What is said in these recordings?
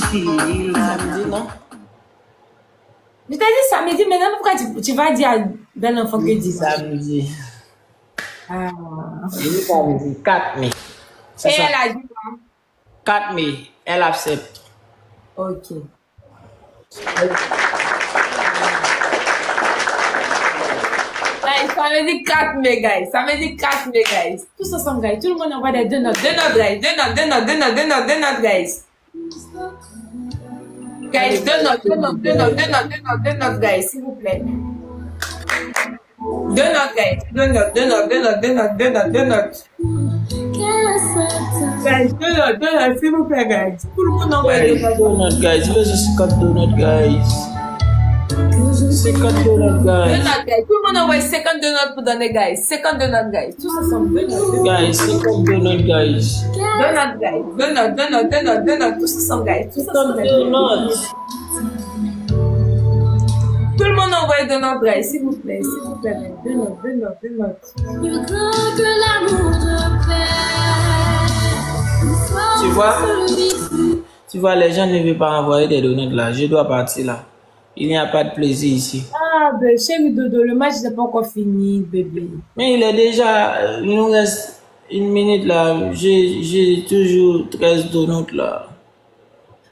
Samedi, non? Je t'ai dit samedi, maintenant pourquoi tu vas dire à bel enfant que dimanche? Samedi. Ah. Je dis samedi, 4 mai. Et elle a dit quoi? 4 mai, elle accepte. Ok. Guys, ça me dit 4 mai, guys. Ça me dit 4 mai, guys. Tous ensemble, guys. Tout le monde envoie des 2 notes. 2 notes, guys. 2 notes, 2 notes, 2 notes, 2 notes, 2 notes, guys. Guys, 2 notes, 2 notes, 2 notes, 2 notes, 2 notes, 2 notes, guys, s'il vous plaît. 2 notes, guys. 2 notes, 2 notes, 2 notes, 2 notes, 2 notes, 2 notes. Guys, 2 notes, 2 notes, s'il vous plaît, guys. Tout le monde envoie 2 notes. 2 notes, guys. Let's just cut 2 notes, guys. 52 notes, guys. 2 notes, guys. Tout le monde envoie 52 notes pour donner, guys. 52 notes, guys. Tous ensemble, 2 notes. Guys, 52 notes, guys. 2 notes, guys. 2 notes, 2 notes, 2 notes, 2 notes. Tous ensemble, guys. Tous ensemble, guys. 52 notes. Tout le monde envoie 2 notes, guys. S'il vous plaît, s'il vous plaît. 2 notes, 2 notes, 2 notes. Tu vois, les gens ne veulent pas envoyer des donuts là. Je dois partir là. Il n'y a pas de plaisir ici. Ah, ben, chérie Dodo, le match n'est pas encore fini, bébé. Mais il est déjà. Il nous reste 1 minute là. J'ai toujours 13 donuts là.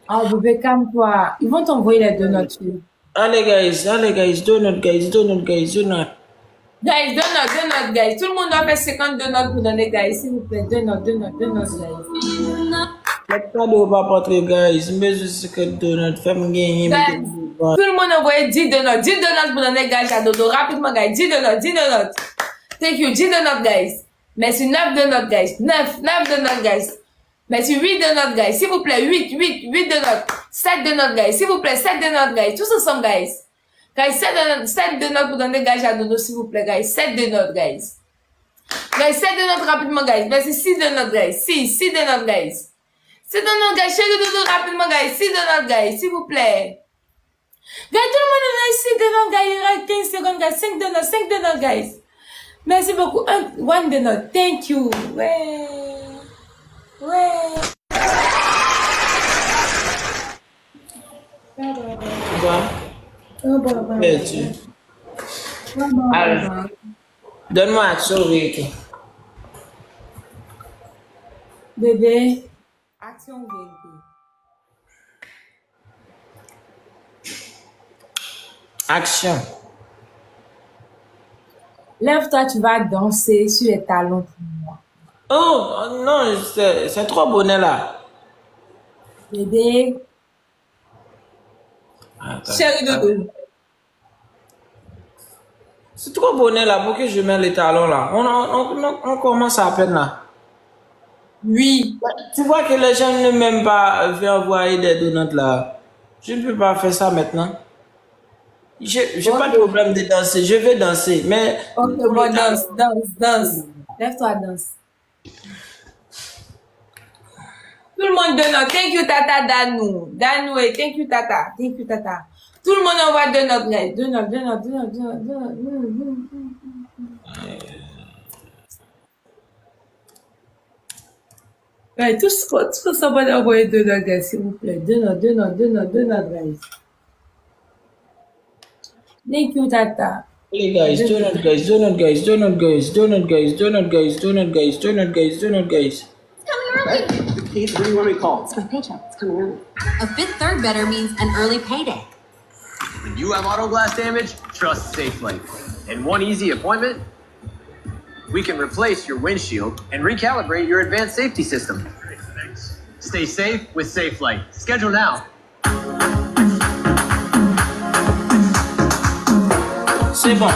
Ah, bébé, calme-toi. Ils vont t'envoyer les 2 notes. Allez, guys. Donut, guys. Donut. Guys, 2 notes, 2 notes, guys. Tout le monde doit faire 52 notes pour donner, guys. S'il vous plaît, 2 notes, guys. Le cadeau va porter, guys. Mais je sais que donut fait me gagner. Tout le monde envoie 10 donuts. 10 donuts pour donner, guys, à Dodo. Rapidement, guys. 10 donuts, 10 donuts. Thank you. 10 donuts, guys. Merci. 9 donuts, guys. 9 donuts, guys. Merci. 8 donuts, guys. S'il vous plaît, 8 donuts. 7 donuts, guys. S'il vous plaît, 7 donuts, guys. Tous ensemble, guys. Guys, 7 donuts pour donner, guys, à Dodo, s'il vous plaît, guys. 7 donuts, guys. Guys, 7 donuts rapidement, guys. Merci. 6 donuts, guys. 6 donuts, guys. 6 donuts, guys. Chérie Dodo, rapidement, guys. 6 donuts, guys. S'il vous plaît. Guys, tout le monde a 6 donuts, guys. Il reste 15 secondes, guys. 5 donuts, guys. Merci beaucoup. 1 donut. Thank you. Ouais. Tu vois? Perdu. Alors, donne-moi action, vérité. Bébé. Action vérité. Action. Lève-toi, tu vas danser sur les talons pour moi. Oh, non, c'est trop bonnet là. Bébé. Chérie Dodo. C'est trop bonnet là pour que je mette les talons là. On commence à peine là. Oui. Tu vois que les gens ne m'aiment pas faire envoyer des donuts là. Je ne peux pas faire ça maintenant. J'ai pas de problème de danser. Je vais danser, mais... Ok, bon, danse. Lève-toi, danse. Tout le monde donne. Thank you, Tata Danou. Danou, et thank you, Tata. Tout le monde envoie 2 notes, guys. 2 notes. Ouais, tous ensemble envoyer 2 notes, guys, s'il vous plaît. 2 notes, guys. Thank you, Tata. Hey guys, donut guys. Coming early. Keith, what do you want me to call? It's my paycheck. It's coming early. A fifth third better means an early payday. When you have auto glass damage, trust SafeLight. And one easy appointment, we can replace your windshield and recalibrate your advanced safety system. Stay safe with SafeLight. Schedule now. C'est bon.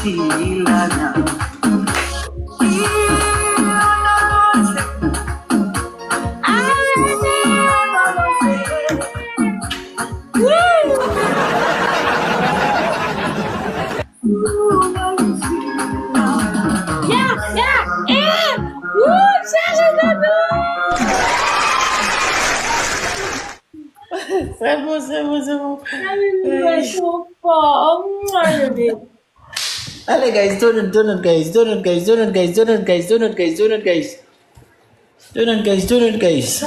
C'est bon, c'est bon, c'est bon. Allez, guys, donut, donut, guys, donut, guys, donut, guys, donut, guys, donut, guys, donut, guys. Donut, guys, donut, guys.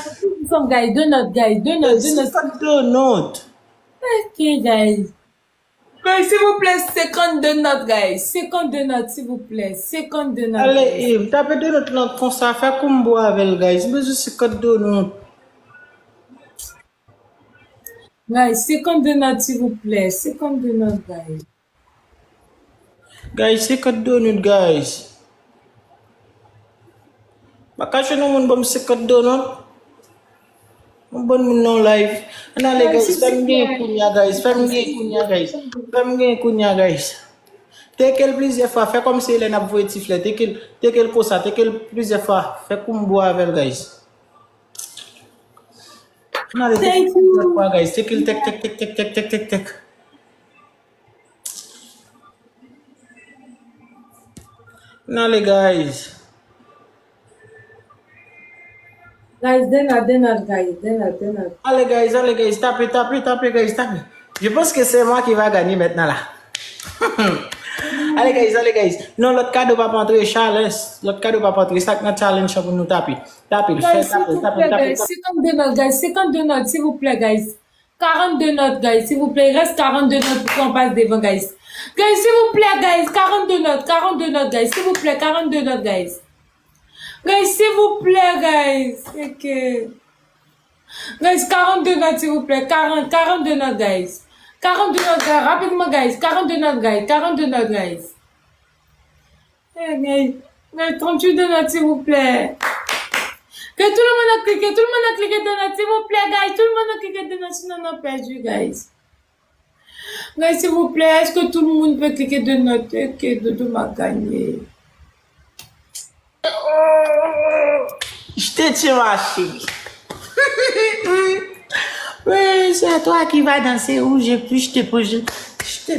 Some guys, donut, guys, donut, donut. Donut. Ok, guys. Guys, s'il vous plaît, 52 notes, guys. 52 notes, s'il vous plaît. 52 notes. Allez, tapez donut là, comme ça, fait comme boire avec, guys. Mais je sais que donut. Guys, 52 notes, s'il vous plaît. 52 notes, guys. Guys, c'est que donut, guys. Bakasyon naman ba sa donut? Ang bon mo no live. Anale guys, famille kunya guys, famille kunya guys. Famille kunya guys. Tekel plusieurs fois, fait comme si elle n'a pas tiflet. Tekel comme ça, tekel plusieurs fois, fait comme boire avec guys. Anale guys, tekel tek. Anale guys. Guys, donut, guys, donut. Allez guys, tapez, guys, tapez. Je pense que c'est moi qui va gagner maintenant là. Allez guys. Non, l'autre cadeau va pas entrer, Charles. L'autre cadeau va pas entrer. C'est un challenge pour nous taper. Tapez, guys, s'il vous plaît, guys. 52 notes, guys. 52 notes, s'il vous plaît, guys. 42 notes, guys. S'il vous plaît, il reste 42 notes pour qu'on passe devant, guys. Guys, s'il vous plaît, guys. 42 notes, guys. S'il vous plaît, 42 notes, guys. Guys, s'il vous plaît, guys. Ok. Guys, 42 notes, s'il vous plaît. 42 notes, guys. 42 notes, guys. Rapidement, guys. 42 notes, guys. 42 notes, guys. Hey, guys. 38 notes, s'il vous plaît. Que tout le monde a cliqué. Tout le monde a cliqué notes, s'il vous plaît, guys. Tout le monde a cliqué notes, sinon on a perdu, guys. Guys, s'il vous plaît, est-ce que tout le monde peut cliquer notes? Ok, Dodo m'a gagné. Je te tue ma chérie. Oui, c'est toi qui vas danser où je te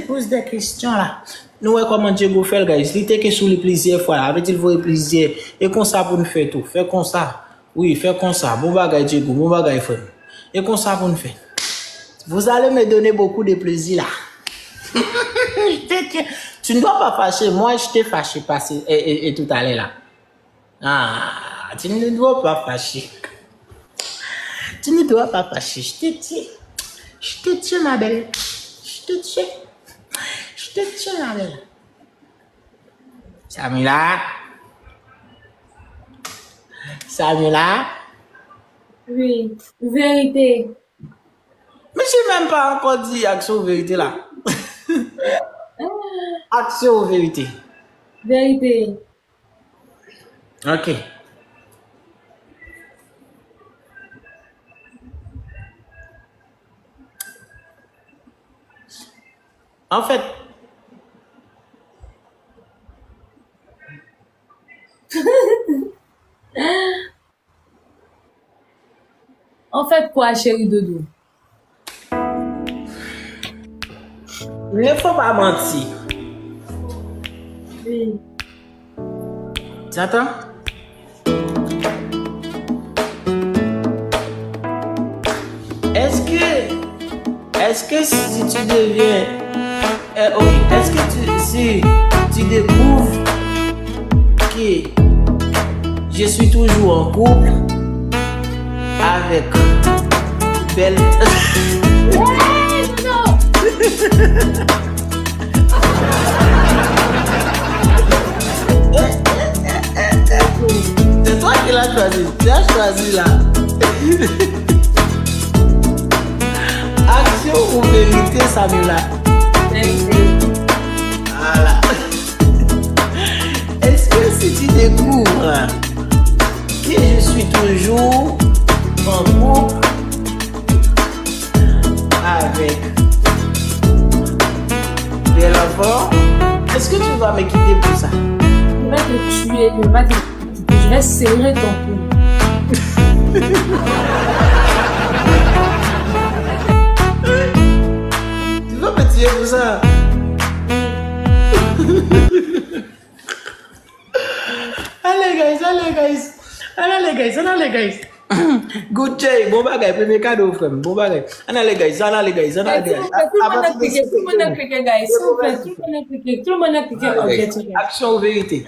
pose des questions là. Nous voyons comment Diego fait, guys. Il était que sur les plusieurs fois là. Avec il faut plaisir. Et comme ça pour nous faire tout. Faire comme ça. Oui, faire comme ça. Bon bagay Diego, bon bagay frère. Et comme ça pour nous faire. Vous allez me donner beaucoup de plaisir là. Tu ne dois pas fâcher. Moi, je t'ai fâché passé et tout à l'heure là. Ah, tu ne dois pas fâcher. Tu ne dois pas fâcher. Je te tue, ma belle. Je te tue, ma belle. Samila. Oui, vérité. Mais je n'ai même pas encore dit action vérité là. Action vérité. Vérité. Ok. En fait, quoi, chérie Dodo? il ne faut pas mentir. Oui. Tu attends? Est-ce que si tu deviens... ok, est-ce que si tu découvres que je suis toujours en couple avec Belle... Non. C'est toi qui l'as choisi. Tu as choisi là. Action ou vérité, Samila? Vérité. Voilà. Est-ce que si tu découvres que je suis toujours en couple avec Belle enfant, Est-ce que tu vas me quitter pour ça? Je vais te tuer, je vais serrer ton cou. Tu vas me tuer pour ça? Allez guys. Good day, bon bagay, premier cadeau frère, bon bagay. Allez guys. Tout le monde a cliqué, guys. S'il vous plaît, tout le monde a cliqué. Action ou vérité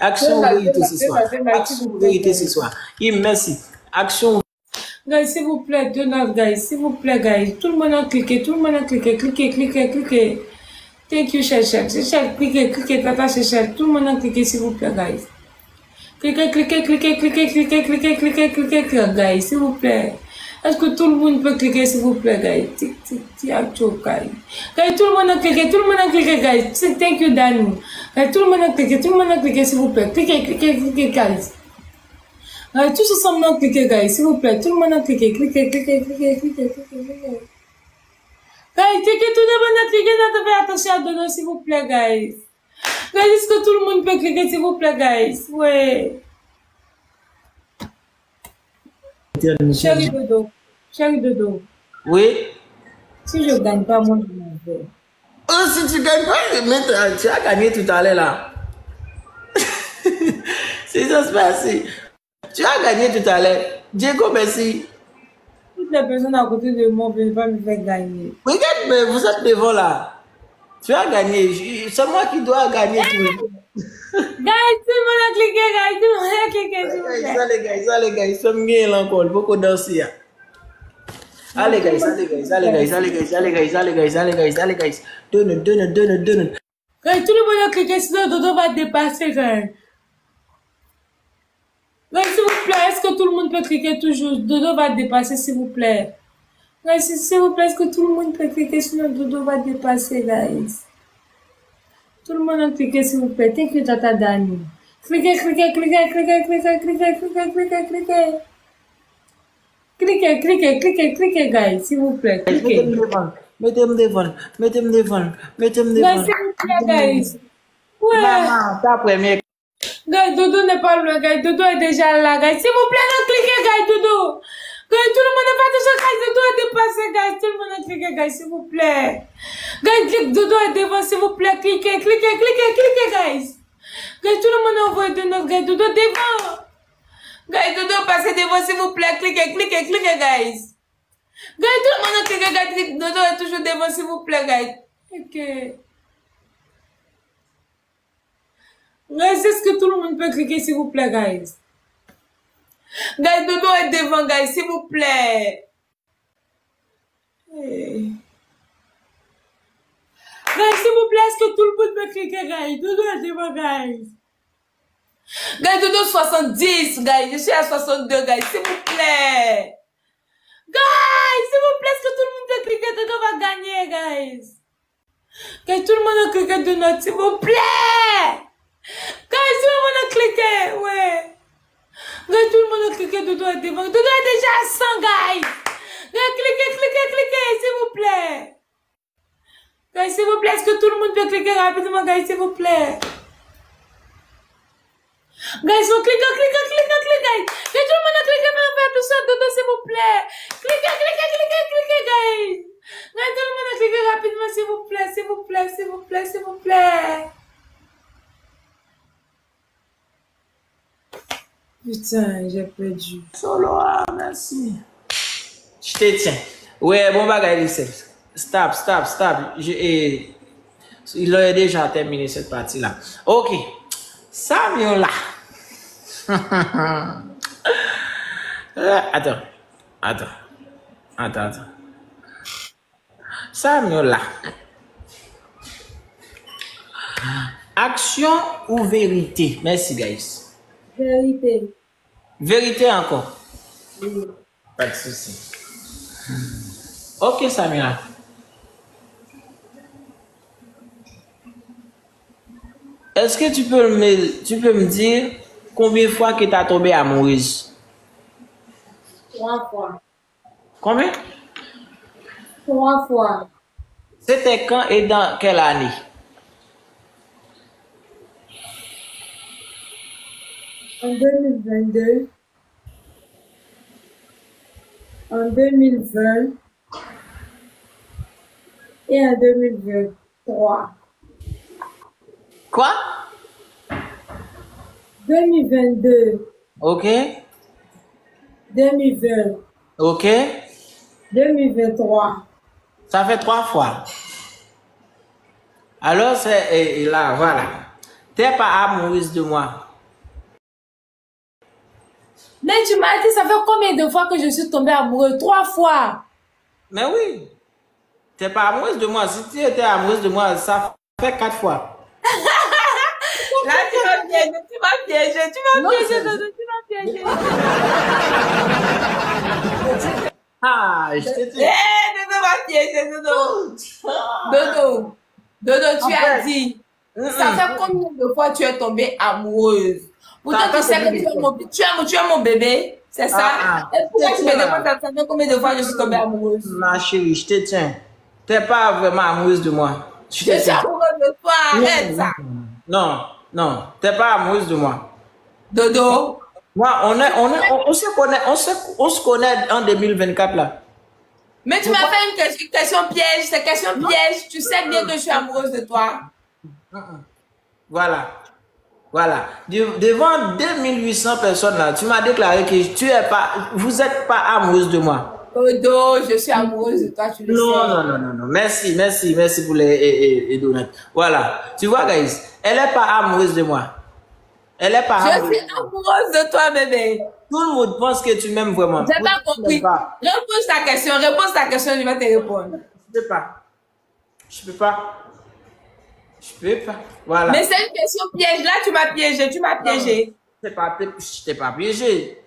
ce soir. Merci. Action. Guys, s'il vous plaît, s'il vous plaît, guys. Tout le monde a cliqué, cliquez. Thank you, Chechel, cliquez, Tata Chechel. Tout le monde a cliqué, s'il vous plaît, guys. Cliquez, guys, s'il vous plaît. Est-ce que tout le monde peut cliquer, s'il vous plaît, guys? Guys, tout le monde a cliqué, guys. Thank you, Danny. Guys, tout le monde a cliqué, s'il vous plaît. Cliquez, guys. Guys, tous ensemble, on a cliqué, guys, s'il vous plaît. Tout le monde a cliqué, cliquez. Guys, cliquez, tout le monde a cliqué, faites attention à Dodo, s'il vous plaît, guys. Guys, est-ce que tout le monde peut cliquer, s'il vous plaît, guys? Ouais. Chérie Dodo. Oui. Si je gagne pas, moi, je m'en vais. Oh, si tu gagnes pas, tu as gagné tout à l'heure là. C'est ça se passe. Tu as gagné tout à l'heure. Diego, merci. Toutes les personnes à côté de moi ne veulent pas me faire gagner. Regarde, mais vous êtes devant là. Tu as gagné. C'est moi qui dois gagner tout. Guys, tout le monde a cliqué, guys. Tout le monde a cliqué, s'il vous plaît. Allez, guys. Somme bien encore. Beaucoup danser. Allez, guys. Donne. Guys, tout le monde a cliqué, sinon Dodo va dépasser, guys. Guys, s'il vous plaît, est-ce que tout le monde peut cliquer toujours? Dodo va dépasser, s'il vous plaît. Guys, s'il vous plaît, est-ce que tout le monde peut cliquer, sinon Dodo va dépasser, guys. Tout le monde a cliqué, s'il vous plaît. Thank you, Tata Dani. Cliquez, guys. S'il vous plaît, cliquez. Mettez-moi devant. Guys, s'il vous plaît, guys. Ouais. Maman, ta première. Guys, Dodo n'est pas loin, guys. Dodo est déjà là, guys. S'il vous plaît, non, cliquez, guys, Dodo. Guys, tout le monde n'a pas déjà, guys. Dodo est dépassé, guys. Tout le monde a cliqué, guys, s'il vous plaît. Guys, Dodo est devant, s'il vous plaît. Cliquez, guys. Guys, tout le monde a envoyé de notre guys. Dodo devant. Guys, Dodo passez devant, s'il vous plaît. Cliquez, guys. Guys, tout le monde a cliqué, guys. Dodo est toujours devant, s'il vous plaît, guys. Ok. Guys, est-ce que tout le monde peut cliquer, s'il vous plaît, guys? Guys, Dodo est devant, guys, s'il vous plaît. Hey. Guys, s'il vous plaît, est-ce que tout le monde peut cliquer, guys? Dodo est devant, guys. Guys, Dodo 70, guys. Je suis à 62, guys, s'il vous plaît. Guys, s'il vous plaît, est-ce que tout le monde peut cliquer? Dodo va gagner, guys. Guys, tout le monde a cliqué de notre, s'il vous plaît. Guys, tout le monde a cliqué, ouais. Guys, tout le monde a cliqué, Dodo est devant. Dodo est déjà à 100, guys. Guys, cliquez, s'il vous plaît. Guys, s'il vous plaît, est-ce que tout le monde peut cliquer rapidement, guys, s'il vous plaît. Guys, on clique, guys. Guys, tout le monde a cliqué, mais on fait tout ça, Dodo, s'il vous plaît. Cliquez, guys. Guys, tout le monde a cliqué rapidement, s'il vous plaît. Putain, j'ai perdu. Solo, merci. Je te tiens. Ouais, bon bagay, stop. Il a déjà terminé cette partie-là. Ok. Samuel là. Attends. Samuel là. Action ou vérité? Merci, guys. Vérité encore. Oui. Pas de souci. Ok, Samira. Est-ce que tu peux me dire combien de fois que tu as tombé amoureuse? 3 fois. Combien? 3 fois. C'était quand et dans quelle année? En 2022, en 2020 et en 2023. Quoi? 2022, Ok. 2020, Ok. 2023. Ça fait 3 fois. Alors, c'est là, voilà. T'es pas amoureuse de moi. Mais tu m'as dit, ça fait combien de fois que je suis tombée amoureuse? 3 fois. Mais oui. T'es pas amoureuse de moi. Si tu étais amoureuse de moi, ça fait 4 fois. Là, tu m'as piégé, tu m'as piégé, tu m'as Non, piégé, c'est- Dodo, tu m'as piégé. Ah, je t'ai dit. Dodo m'a piégé, Dodo. Dodo, tu as dit, ça fait combien de fois tu es tombée amoureuse? Pourtant, Ça tu fait sais que combien de tu es mon bébé, c'est ça? Ah. Et pourquoi tu me C'est demandes ça. ça fait combien de fois je suis tombée amoureuse? Ma chérie, je te tiens. T'es pas vraiment amoureuse de moi. Je te Je suis tiens. amoureuse de toi, arrête ça. Non, non, t'es pas amoureuse de moi. Dodo, Moi, on se connaît, on se connaît en 2024 là. mais tu m'as fait une question piège, c'est question piège. Tu sais bien que je suis amoureuse de toi. Voilà. Voilà. Devant 2800 personnes là, tu m'as déclaré que vous n'êtes pas amoureuse de moi. Dodo, je suis amoureuse de toi, tu le Non, sais. non, non, non, non. Merci, merci, merci pour les donuts. Voilà. Tu vois, guys, elle n'est pas amoureuse de moi. Elle n'est pas Je amoureuse. suis amoureuse de toi, bébé. Tout le monde pense que tu m'aimes vraiment. J'ai pas Pourtant, tu compris. m'aimes pas. Repose ta question, je vais te répondre. Je peux pas. Je peux pas. Je peux pas. Voilà. Mais c'est une question piège. Là, tu m'as piégé, tu m'as piégé. Je t'ai pas piégé.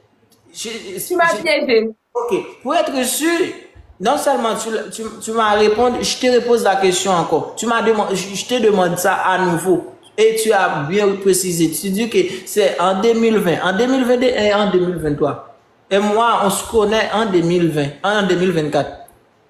Tu m'as piégé. Ok. Pour être sûr, non seulement tu m'as répondu, je te repose la question encore. Tu m'as demandé, je te demande ça à nouveau. Et tu as bien précisé. Tu dis que c'est en 2020, en 2022 et en 2023. Et moi, on se connaît en 2020, en 2024.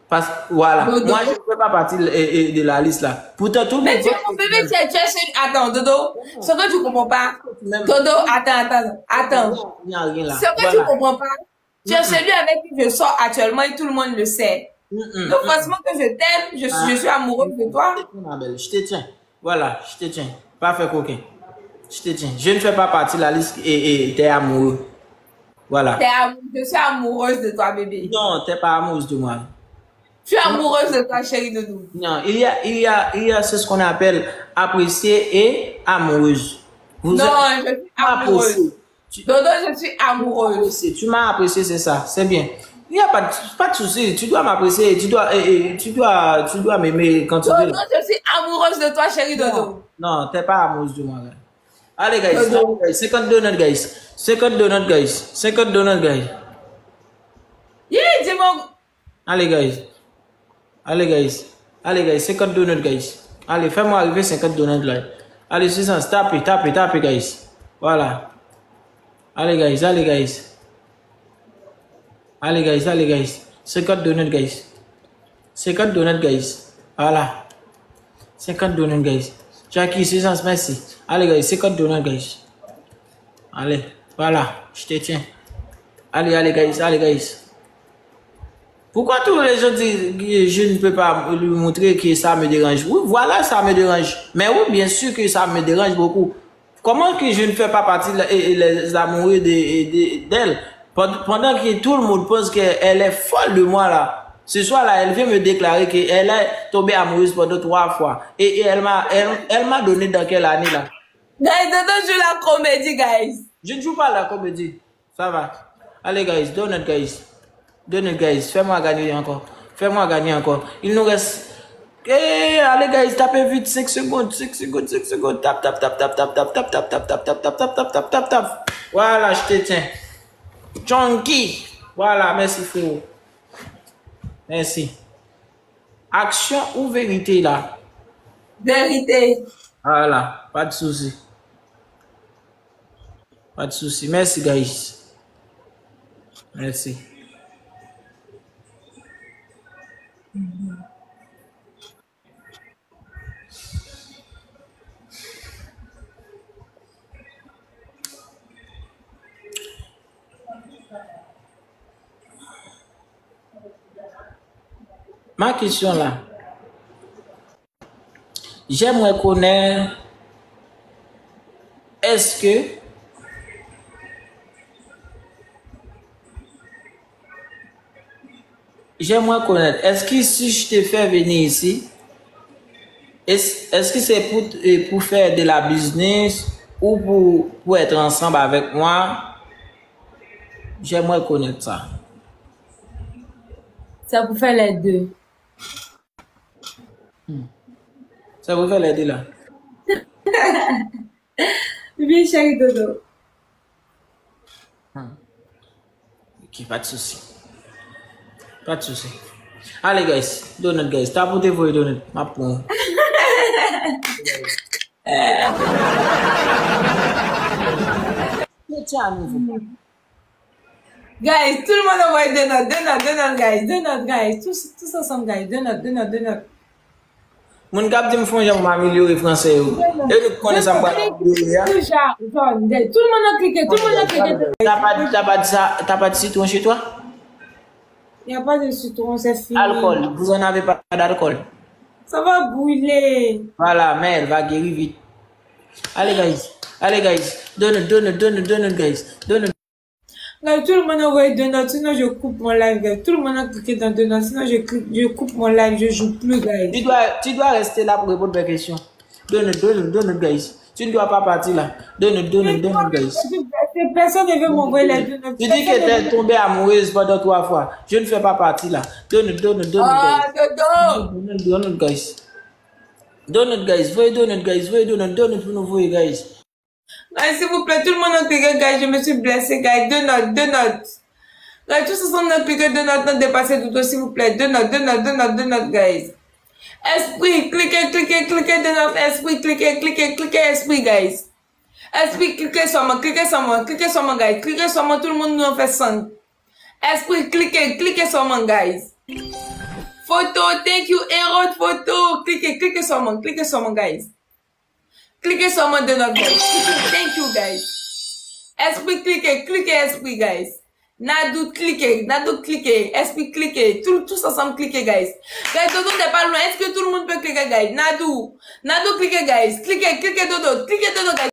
Parce que voilà, Dodo. moi je ne fais pas partie de la liste là. Pourtant, tout le Mais monde tu es pense mon que bébé, tu es celui... Attends, Dodo. Ce que tu comprends pas. Dodo, attends. il n'y a rien là. Ce que tu comprends pas. Tu es celui avec qui je sors actuellement et tout le monde le sait. Donc, forcément que je t'aime, je suis amoureuse de toi. Ma belle, je te tiens. Voilà, je te tiens. Parfait coquin. Je te tiens. Je ne fais pas partie de la liste et t'es amoureux. Voilà. Je suis amoureuse de toi, bébé. Non, t'es pas amoureuse de moi. Je suis amoureuse de toi, chérie Dodo. Non, il y a ce qu'on appelle apprécier et amoureuse. Non, je suis amoureuse. Dodo, je suis amoureuse. Tu m'as apprécié, c'est ça. C'est bien. Il n'y a pas de souci. Tu dois m'apprécier. Tu dois m'aimer quand tu veux. Dodo, je suis amoureuse de toi, chérie Dodo. Non, t'es pas amoureuse de moi. Là. Allez, guys. 50 donuts, guys. 50 donuts, guys. 50 donuts, guys. Yeah, dis-moi. Allez, guys. Allez, guys. Allez, guys. 50 donuts, guys. Allez, fais-moi arriver 50 donuts, là. Allez, c'est ça. Tapez, guys. Voilà. Allez, guys. Allez, guys. Allez, guys. 50 donuts, guys. 50 donuts, guys. Voilà. 50 donuts, guys. Jackie, c'est ça, merci. Allez, guys. 50 donuts, guys. Allez. Voilà. Je te tiens. Allez, guys. Pourquoi tous les gens disent que je ne peux pas lui montrer que ça me dérange? Oui, voilà, ça me dérange. Mais oui, bien sûr que ça me dérange beaucoup. Comment que je ne fais pas partie des amoureux d'elle? Pendant que tout le monde pense qu'elle est folle de moi là. Ce soir là, elle vient me déclarer qu'elle est tombée amoureuse pendant 3 fois. Et elle m'a donné dans quelle année là? Guys, Dodo joue la comédie, guys. Je ne joue pas la comédie. Ça va. Allez, guys, donut, guys. Donut, guys. Fais-moi gagner encore. Il nous reste. Allez, guys, tapez vite. 5 secondes. Tap. Voilà, je te tiens. Chunky. Voilà, merci, frérot. Merci. Action ou vérité, là? Vérité. Voilà, pas de souci. Merci, guys. Merci. Ma question là. J'aimerais connaître, est-ce que j'aimerais connaître, est-ce que si je te fais venir ici, est-ce que c'est pour faire de la business ou pour être ensemble avec moi? J'aimerais connaître ça. Ça pour faire les deux. Ça vous fait les deux là? Oui, chérie Dodo. Ok, pas de souci. Pas de souci. Allez, guys. Donut, guys. Tapotez-vous et donut. Ma pomme. Guys, tout le monde envoie donut, guys. Donut, guys. Tous ensemble, guys. Donut. Mon cap dit me font j'aime m'améliorer français. Et nous connaissons pas. Tout le monde a cliqué, T'as pas de citron chez toi? Il n'y a pas de citron, c'est fini. Alcool. Vous en avez pas d'alcool? Ça va brûler. Voilà, mais elle va guérir vite. Allez, guys. Donut, guys. Donut. Là, tout le monde a envoyé donut, sinon je coupe mon live, guys. Tout le monde a cliqué dans donut, sinon je coupe mon live, je joue plus, guys. Tu dois rester là pour répondre aux questions. Donut, guys. Tu ne dois pas partir là. Donut, guys. Personne ne veut m'envoyer les donuts. Tu dis que tu es tombée amoureuse pendant 3 fois. Je ne fais pas partie là. Donut, Ah, guys. Dodo. Donut, guys. Voyez donut, guys. Donut pour nous voir, guys. Guys, s'il vous plaît, tout le monde a cliqué, guys. Je me suis blessé, guys. Donut. Guys, tous ensemble ont cliqué donut, non dépassé Dodo, s'il vous plaît. Donut, guys. Esprit, cliquez, donut. Esprit, cliquez, esprit, guys. Esprit, cliquez sur moi, guys. Cliquez sur moi, tout le monde nous en fait 5. Esprit, cliquez sur moi, guys. Photo, thank you, Erod, photo. Cliquez sur moi, guys. Cliquez sur moi de notre guys. Thank you, guys. Esprit, cliquez, esprit, guys. Nadou, cliquez. Esprit, cliquez. Tous ensemble, cliquez, guys. Guys, Dodo n'est pas loin. Est-ce que tout le monde peut cliquer, guys? Nadou, cliquez, guys. Cliquez, Dodo, guys.